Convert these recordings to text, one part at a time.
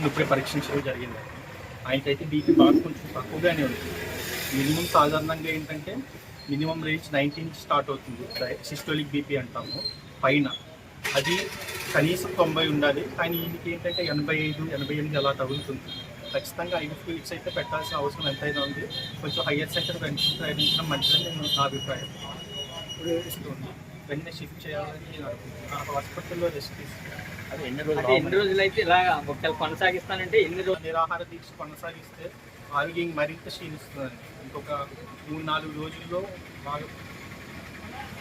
ఇప్పుడే పరీక్షించడం జరిగింది. ఆయనకైతే బీపీ బాగా కొంచెం తక్కువగానే ఉంది. మినిమం సాధారణంగా ఏంటంటే మినిమం రేంజ్ 90 నుంచి స్టార్ట్ అవుతుంది. సిస్టోలిక్ బీపీ అంటాము పైన, అది కనీసం 90 ఉండాలి. కానీ ఈయనకి ఏంటంటే 85, 88 అలా తగులుతుంది. ఖచ్చితంగా ఐవి ఫ్లూయిడ్స్ అయితే పెట్టాల్సిన అవసరం ఎంతైనా ఉంది. కొంచెం హయ్యర్ సెంటర్ వెంటనే ప్రయత్నించడం మంచిదని నా అభిప్రాయం. వెంటనే షిఫ్ట్ చేయాలని నేను అనుకుంటున్నాను. హాస్పిటల్లో రెస్ట్ తీసుకుంటాను. అది ఎన్ని రోజులు అయితే ఇలా ఒకవేళ కొనసాగిస్తానంటే ఎన్ని రోజులు నిరాహార దీక్ష కొనసాగిస్తే ఆరోగ్యం మరింత క్షీణిస్తుందండి. ఇంకొక 3-4 రోజుల్లో బాగా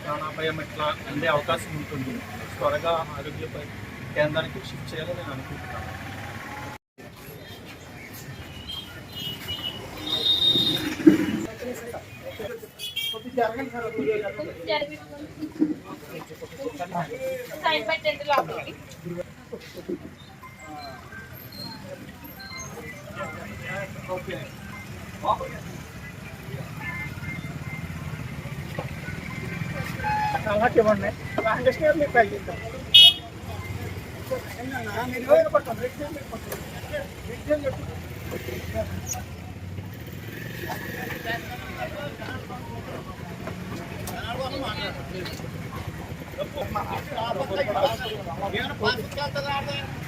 ప్రాణాపాయం ఇట్లా అందే అవకాశం ఉంటుంది. త్వరగా ఆరోగ్య కేంద్రానికి షిఫ్ట్ చేయాలని నేను అనుకుంటున్నాను. అలాగే ఉన్నాయి మీరు ట్రై చేద్దాం.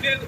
లేదు